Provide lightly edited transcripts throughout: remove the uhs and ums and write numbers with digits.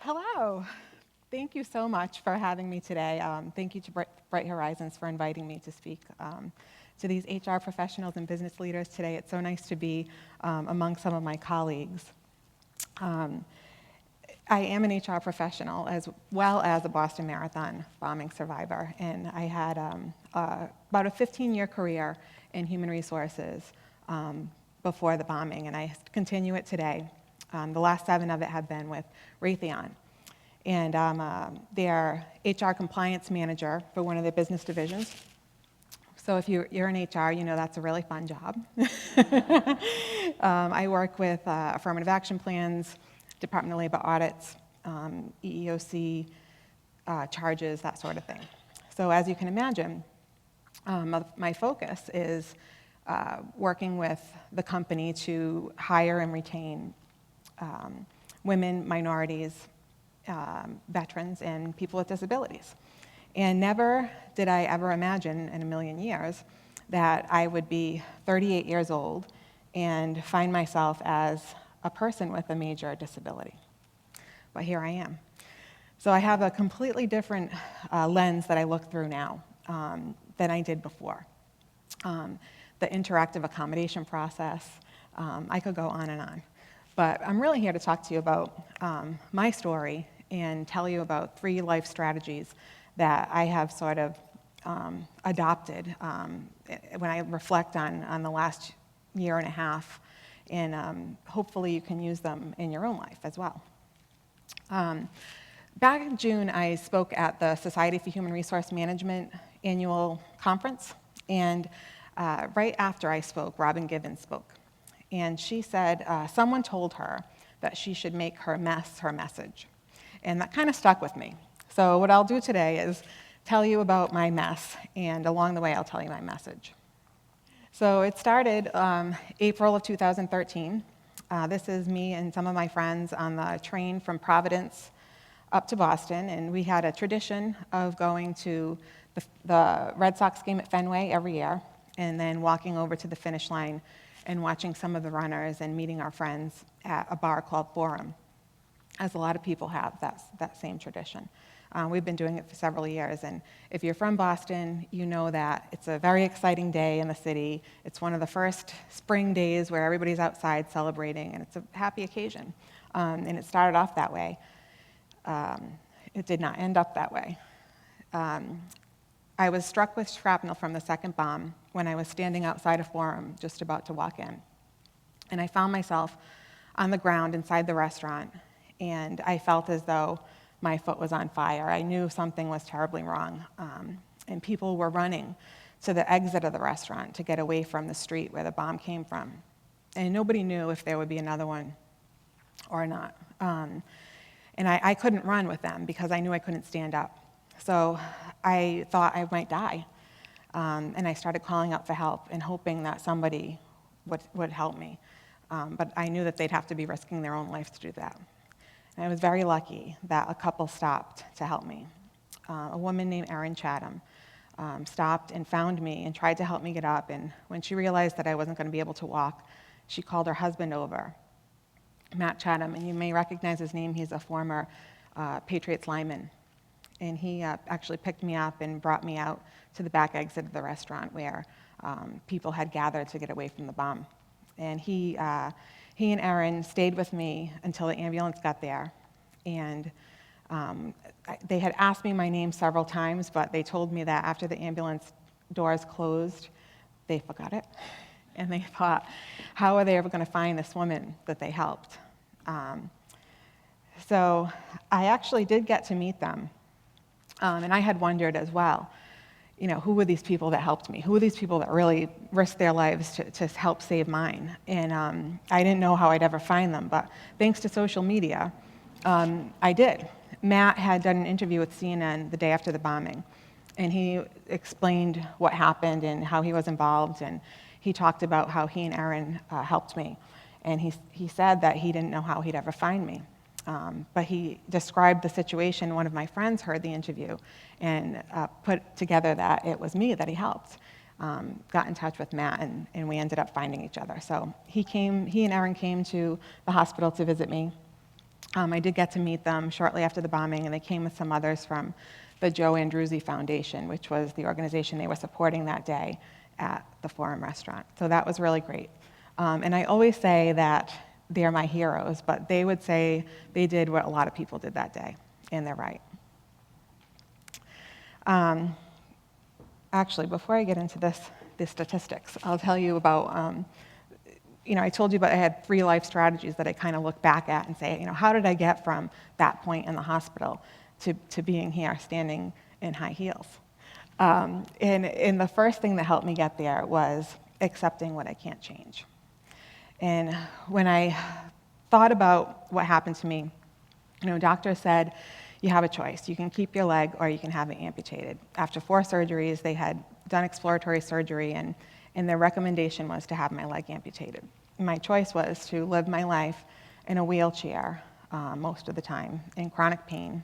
Hello. Thank you so much for having me today. Thank you to Bright Horizons for inviting me to speak to these HR professionals and business leaders today. It's so nice to be among some of my colleagues. I am an HR professional as well as a Boston Marathon bombing survivor, and I had about a 15-year career in human resources before the bombing, and I continue it today. The last 7 of it have been with Raytheon, and I'm their HR compliance manager for one of their business divisions. So if you're in HR, you know that's a really fun job. I work with affirmative action plans, Department of Labor audits, EEOC charges, that sort of thing. So as you can imagine, my focus is working with the company to hire and retain women, minorities, veterans, and people with disabilities. And never did I ever imagine in a million years that I would be 38 years old and find myself as a person with a major disability. But here I am. So I have a completely different lens that I look through now than I did before. The interactive accommodation process, I could go on and on. But I'm really here to talk to you about my story and tell you about 3 life strategies that I have sort of adopted when I reflect on the last year and a half, and hopefully you can use them in your own life as well. Back in June, I spoke at the Society for Human Resource Management annual conference, and right after I spoke, Robin Givens spoke. And she said someone told her that she should make her mess her message. And that kind of stuck with me. So what I'll do today is tell you about my mess, and along the way I'll tell you my message. So it started April of 2013. This is me and some of my friends on the train from Providence up to Boston, and we had a tradition of going to the Red Sox game at Fenway every year, and then walking over to the finish line and watching some of the runners and meeting our friends at a bar called Forum, as a lot of people have that same tradition. We've been doing it for several years, and if you're from Boston, you know that it's a very exciting day in the city. It's one of the first spring days where everybody's outside celebrating, and it's a happy occasion. And it started off that way. It did not end up that way. I was struck with shrapnel from the second bomb when I was standing outside a Forum just about to walk in. And I found myself on the ground inside the restaurant, and I felt as though my foot was on fire. I knew something was terribly wrong. And people were running to the exit of the restaurant to get away from the street where the bomb came from. And nobody knew if there would be another one or not. And I couldn't run with them because I knew I couldn't stand up. So I thought I might die. And I started calling out for help and hoping that somebody would help me. But I knew that they'd have to be risking their own life to do that. And I was very lucky that a couple stopped to help me. A woman named Erin Chatham stopped and found me and tried to help me get up. And when she realized that I wasn't going to be able to walk, she called her husband over, Matt Chatham, and you may recognize his name. He's a former Patriots lineman. And he actually picked me up and brought me out to the back exit of the restaurant where people had gathered to get away from the bomb. And he and Erin stayed with me until the ambulance got there. And they had asked me my name several times, but they told me that after the ambulance doors closed, they forgot it. And they thought, how are they ever going to find this woman that they helped? So I actually did get to meet them. And I had wondered as well, you know, who were these people that helped me? Who were these people that really risked their lives to help save mine? And I didn't know how I'd ever find them, but thanks to social media, I did. Matt had done an interview with CNN the day after the bombing, and he explained what happened and how he was involved, and he talked about how he and Erin helped me. And he said that he didn't know how he'd ever find me. But he described the situation. One of my friends heard the interview and put together that it was me that he helped. Got in touch with Matt, and we ended up finding each other. So he and Erin came to the hospital to visit me. I did get to meet them shortly after the bombing, and they came with some others from the Joe Andruzzi Foundation, which was the organization they were supporting that day at the Forum restaurant. So that was really great. And I always say that they're my heroes, but they would say they did what a lot of people did that day, and they're right. Actually, before I get into the statistics, I'll tell you about, I told you about I had 3 life strategies that I kind of look back at and say, how did I get from that point in the hospital to being here, standing in high heels? And the first thing that helped me get there was accepting what I can't change. And when I thought about what happened to me, doctors said, you have a choice. You can keep your leg or you can have it amputated. After 4 surgeries, they had done exploratory surgery, and their recommendation was to have my leg amputated. My choice was to live my life in a wheelchair most of the time, in chronic pain,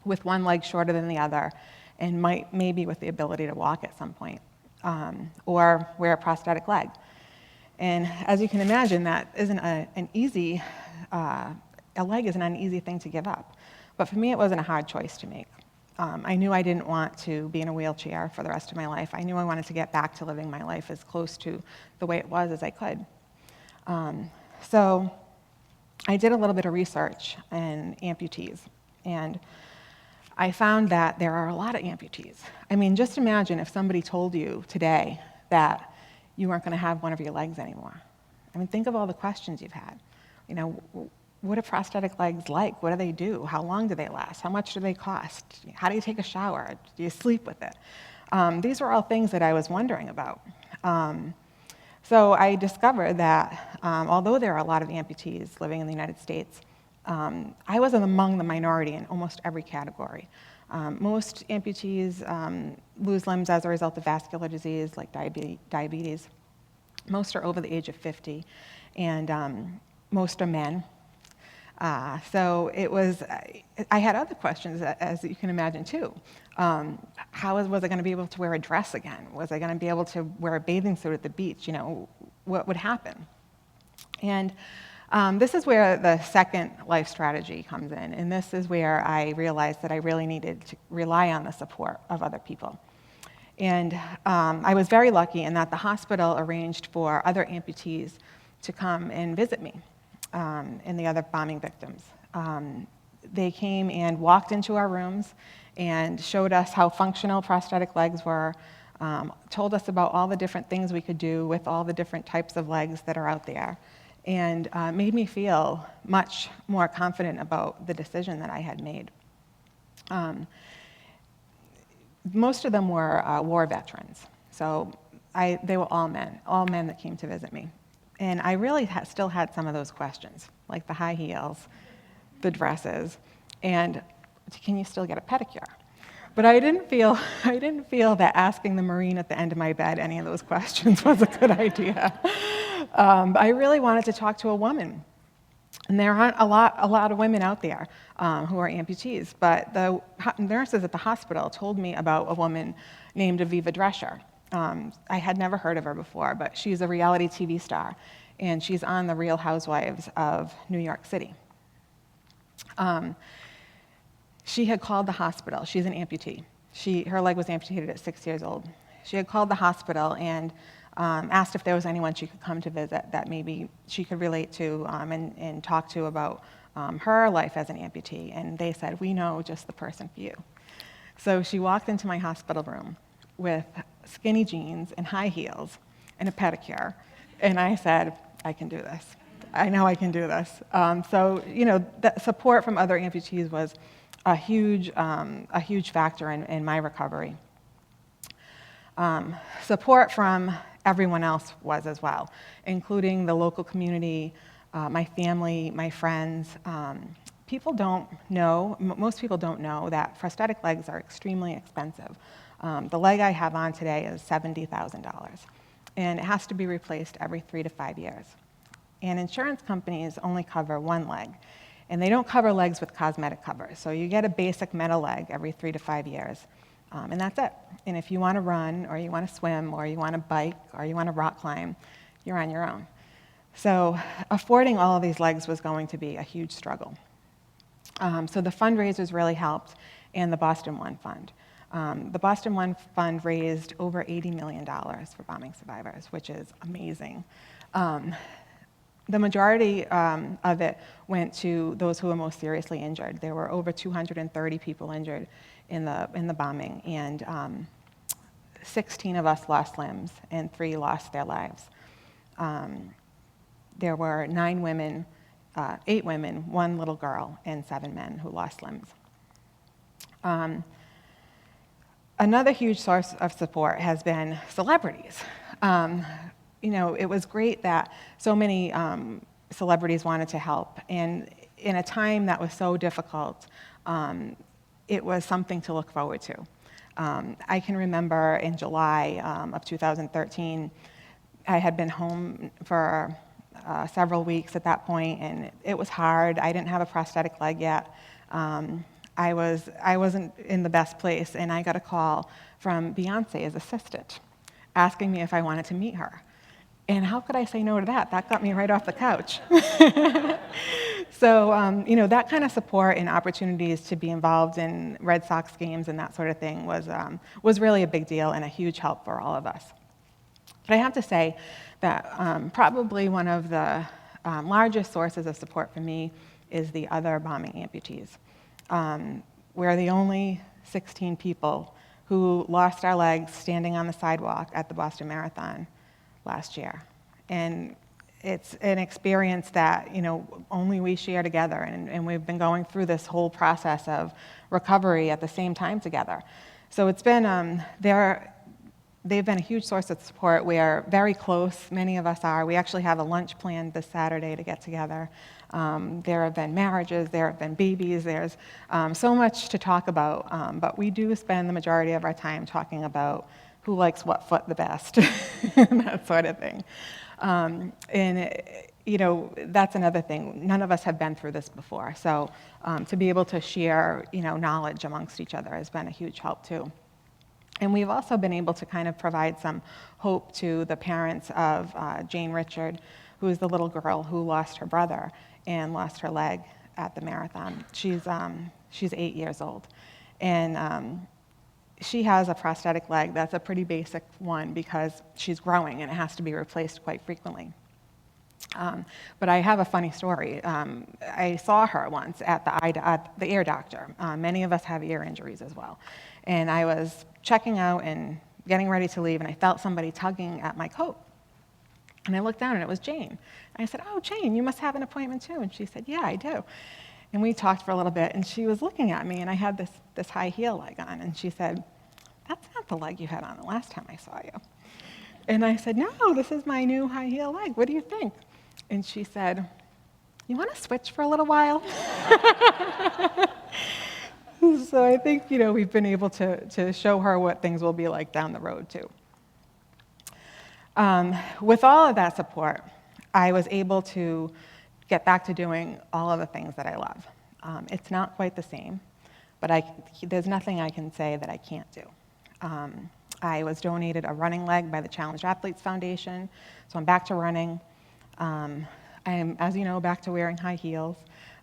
with one leg shorter than the other, and maybe with the ability to walk at some point, or wear a prosthetic leg. And as you can imagine, that isn't a leg isn't an easy thing to give up. But for me, it wasn't a hard choice to make. I knew I didn't want to be in a wheelchair for the rest of my life. I knew I wanted to get back to living my life as close to the way it was as I could. So I did a little bit of research in amputees, and I found that there are a lot of amputees. I mean, just imagine if somebody told you today that you weren't going to have one of your legs anymore. I mean, think of all the questions you've had. What are prosthetic legs like? What do they do? How long do they last? How much do they cost? How do you take a shower? Do you sleep with it? These were all things that I was wondering about. So I discovered that although there are a lot of amputees living in the United States, I was among the minority in almost every category. Most amputees lose limbs as a result of vascular disease like diabetes. Most are over the age of 50, and most are men. So it was, I had other questions, as you can imagine, too. How was I going to be able to wear a dress again? Was I going to be able to wear a bathing suit at the beach? What would happen? And this is where the second life strategy comes in, and this is where I realized that I really needed to rely on the support of other people. And I was very lucky in that the hospital arranged for other amputees to come and visit me. And the other bombing victims. They came and walked into our rooms and showed us how functional prosthetic legs were, told us about all the different things we could do with all the different types of legs that are out there, and made me feel much more confident about the decision that I had made. Most of them were war veterans, so they were all men that came to visit me. And I really still had some of those questions, like the high heels, the dresses, and can you still get a pedicure? But I didn't feel that asking the Marine at the end of my bed any of those questions was a good idea. I really wanted to talk to a woman. And there aren't a lot of women out there who are amputees, but the nurses at the hospital told me about a woman named Aviva Drescher. I had never heard of her before, but she's a reality TV star, and she's on The Real Housewives of New York City. She had called the hospital. She's an amputee. Her leg was amputated at 6 years old. She had called the hospital and asked if there was anyone she could come to visit that maybe she could relate to and talk to about her life as an amputee. And they said, we know just the person for you. So she walked into my hospital room with skinny jeans and high heels and a pedicure. And I said, I can do this. I know I can do this. So, the support from other amputees was a huge factor in my recovery. Support from everyone else was as well, including the local community, my family, my friends. People don't know, most people don't know that prosthetic legs are extremely expensive. The leg I have on today is $70,000, and it has to be replaced every 3 to 5 years. And insurance companies only cover one leg, and they don't cover legs with cosmetic covers. So you get a basic metal leg every 3 to 5 years, and that's it. And if you want to run, or you want to swim, or you want to bike, or you want to rock climb, you're on your own. So affording all of these legs was going to be a huge struggle. So the fundraisers really helped, and the Boston One Fund. The Boston One Fund raised over $80 million for bombing survivors, which is amazing. The majority of it went to those who were most seriously injured. There were over 230 people injured in the bombing, and 16 of us lost limbs, and 3 lost their lives. There were 9 women, 8 women, 1 little girl, and 7 men who lost limbs. Another huge source of support has been celebrities. It was great that so many celebrities wanted to help, and in a time that was so difficult, it was something to look forward to. I can remember in July of 2013, I had been home for several weeks at that point, and it was hard. I didn't have a prosthetic leg yet. I wasn't in the best place, and I got a call from Beyonce's assistant asking me if I wanted to meet her. And how could I say no to that? That got me right off the couch. So, that kind of support and opportunities to be involved in Red Sox games and that sort of thing was really a big deal and a huge help for all of us. But I have to say that probably one of the largest sources of support for me is the other bombing amputees. We're the only 16 people who lost our legs standing on the sidewalk at the Boston Marathon last year. And it's an experience that, only we share together, and we've been going through this whole process of recovery at the same time together. So it's been, they've been a huge source of support. We are very close, many of us are. We actually have a lunch planned this Saturday to get together. There have been marriages, there have been babies, there's so much to talk about, but we do spend the majority of our time talking about who likes what foot the best, that sort of thing. That's another thing. None of us have been through this before, so to be able to share, knowledge amongst each other has been a huge help too. And we've also been able to kind of provide some hope to the parents of Jane Richard, who is the little girl who lost her brother and lost her leg at the marathon. She's 8 years old, and she has a prosthetic leg that's a pretty basic one because she's growing and it has to be replaced quite frequently. But I have a funny story. I saw her once at the ear doctor. Many of us have ear injuries as well. And I was checking out and getting ready to leave, and I felt somebody tugging at my coat. And I looked down, and it was Jane. And I said, "Oh, Jane, you must have an appointment too." And she said, "Yeah, I do." And we talked for a little bit, and she was looking at me, and I had this high heel leg on, and she said, "That's not the leg you had on the last time I saw you." And I said, "No, this is my new high heel leg. What do you think?" And she said, "You want to switch for a little while?" So I think, we've been able to show her what things will be like down the road too. With all of that support, I was able to get back to doing all of the things that I love. It's not quite the same, but there's nothing I can say that I can't do. I was donated a running leg by the Challenged Athletes Foundation, so I'm back to running. I'm, as you know, back to wearing high heels.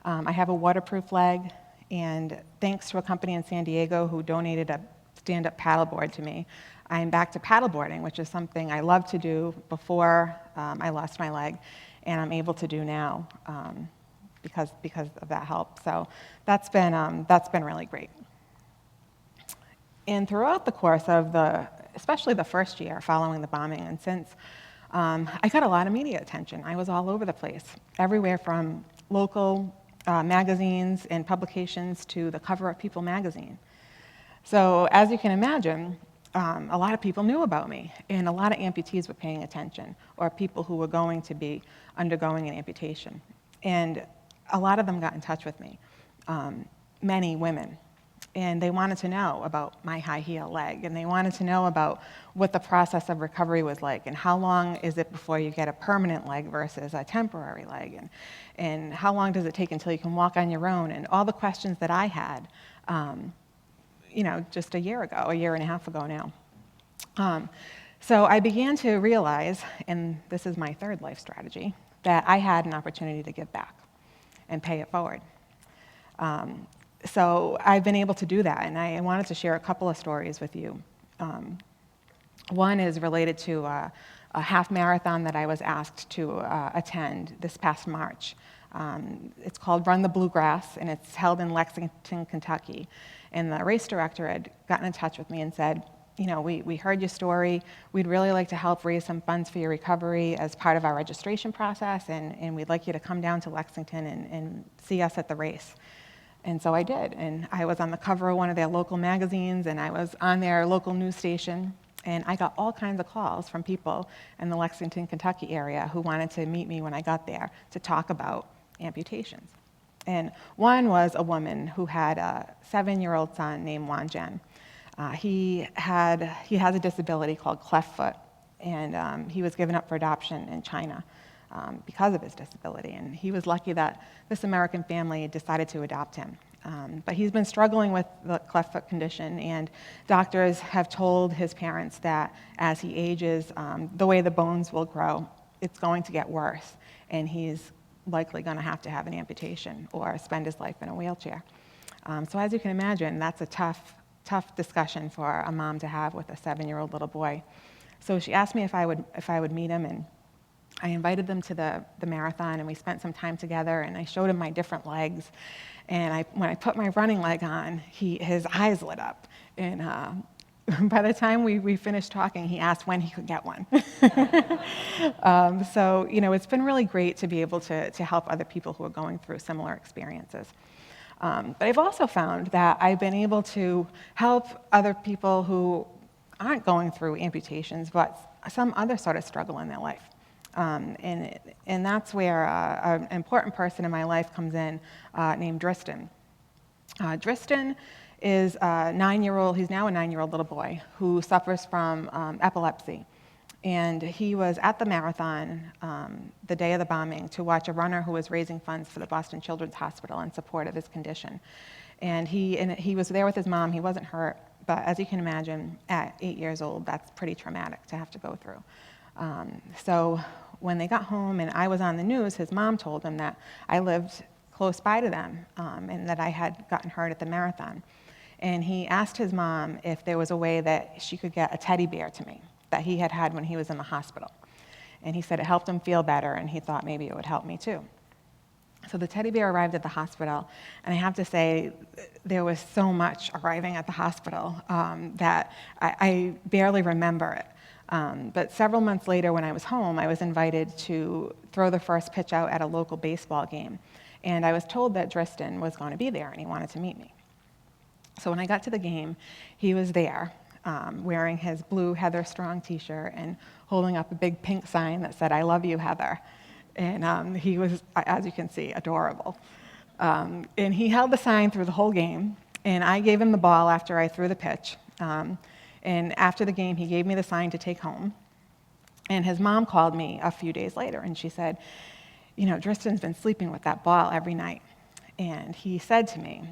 I have a waterproof leg, and thanks to a company in San Diego who donated a stand-up paddleboard to me, I'm back to paddleboarding, which is something I loved to do before I lost my leg, and I'm able to do now because of that help. So that's been really great. And throughout the course of especially the first year following the bombing, and since, I got a lot of media attention. I was all over the place, everywhere from local magazines and publications to the cover of People magazine. So as you can imagine, a lot of people knew about me, and a lot of amputees were paying attention, or people who were going to be undergoing an amputation. And a lot of them got in touch with me, many women. And they wanted to know about my high heel leg, and they wanted to know about what the process of recovery was like, and how long is it before you get a permanent leg versus a temporary leg, and how long does it take until you can walk on your own, and all the questions that I had, just a year and a half ago now. So I began to realize, and this is my third life strategy, that I had an opportunity to give back and pay it forward. So I've been able to do that, and I wanted to share a couple of stories with you. One is related to a half marathon that I was asked to attend this past March. It's called Run the Bluegrass, and it's held in Lexington, Kentucky. And the race director had gotten in touch with me and said, we heard your story. We'd really like to help raise some funds for your recovery as part of our registration process, and we'd like you to come down to Lexington and see us at the race. And so I did, and I was on the cover of one of their local magazines, and I was on their local news station, and I got all kinds of calls from people in the Lexington, Kentucky area who wanted to meet me when I got there to talk about amputations. And one was a woman who had a 7-year-old son named Wan Jen. He has a disability called cleft foot, and he was given up for adoption in China because of his disability. And he was lucky that this American family decided to adopt him. But he's been struggling with the cleft foot condition, and doctors have told his parents that as he ages, the way the bones will grow, it's going to get worse, and he's likely going to have an amputation or spend his life in a wheelchair. So as you can imagine, that's a tough discussion for a mom to have with a 7-year-old little boy. So she asked me if I would meet him, and I invited them to the marathon, and we spent some time together, and I showed him my different legs. And when I put my running leg on, his eyes lit up. And by the time we finished talking, he asked when he could get one. So, it's been really great to be able to help other people who are going through similar experiences. But I've also found that I've been able to help other people who aren't going through amputations, but some other sort of struggle in their life. And that's where an important person in my life comes in named Dristan. Dristan is a 9-year-old, he's now a 9-year-old little boy who suffers from epilepsy. And he was at the marathon the day of the bombing to watch a runner who was raising funds for the Boston Children's Hospital in support of his condition. And he was there with his mom. He wasn't hurt, but as you can imagine, at 8 years old, that's pretty traumatic to have to go through. So when they got home and I was on the news, his mom told him that I lived close by to them and that I had gotten hurt at the marathon. And he asked his mom if there was a way that she could get a teddy bear to me that he had when he was in the hospital. And he said it helped him feel better, and he thought maybe it would help me too. So the teddy bear arrived at the hospital, and I have to say there was so much arriving at the hospital that I barely remember it. But several months later, when I was home, I was invited to throw the first pitch out at a local baseball game. And I was told that Dristan was going to be there, and he wanted to meet me. So when I got to the game, he was there, wearing his blue Heather Strong t-shirt and holding up a big pink sign that said, "I love you, Heather." And he was, as you can see, adorable. And he held the sign through the whole game, and I gave him the ball after I threw the pitch. And after the game, he gave me the sign to take home. And his mom called me a few days later, and she said, Dristan's been sleeping with that ball every night. And he said to me,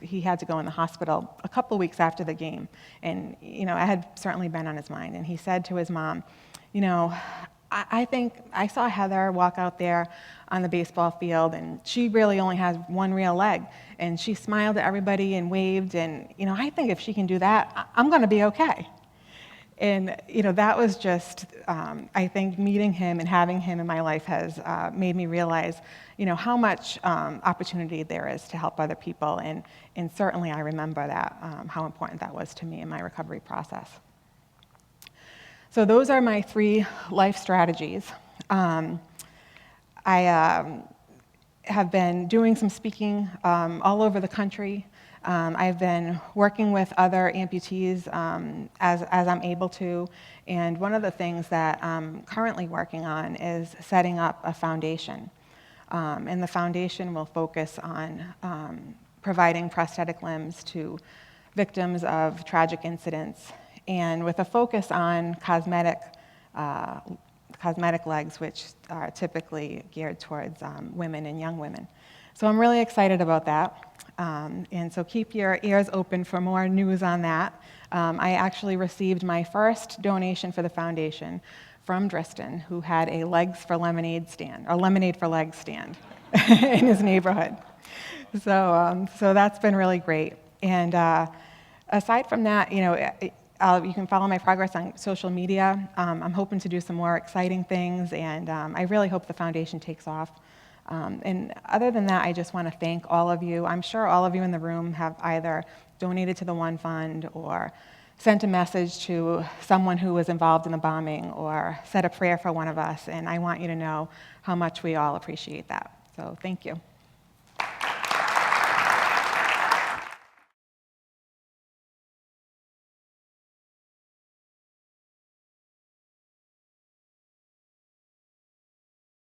he had to go in the hospital a couple weeks after the game. And, I had certainly been on his mind. And he said to his mom, I think I saw Heather walk out there on the baseball field, and she really only has one real leg. And she smiled at everybody and waved, and, I think if she can do that, I'm going to be okay. And, that was just, I think meeting him and having him in my life has made me realize, how much opportunity there is to help other people. And certainly I remember that, how important that was to me in my recovery process. So those are my 3 life strategies. I have been doing some speaking all over the country. I've been working with other amputees as I'm able to, and one of the things that I'm currently working on is setting up a foundation. And the foundation will focus on providing prosthetic limbs to victims of tragic incidents, and with a focus on cosmetic legs, which are typically geared towards women and young women. So I'm really excited about that. And so keep your ears open for more news on that. I actually received my first donation for the foundation from Driston who had a Legs for Lemonade stand, or Lemonade for Legs stand in his neighborhood. So that's been really great. And aside from that, you can follow my progress on social media. I'm hoping to do some more exciting things, and I really hope the foundation takes off. And other than that, I just want to thank all of you. I'm sure all of you in the room have either donated to the One Fund or sent a message to someone who was involved in the bombing or said a prayer for one of us, and I want you to know how much we all appreciate that. So thank you.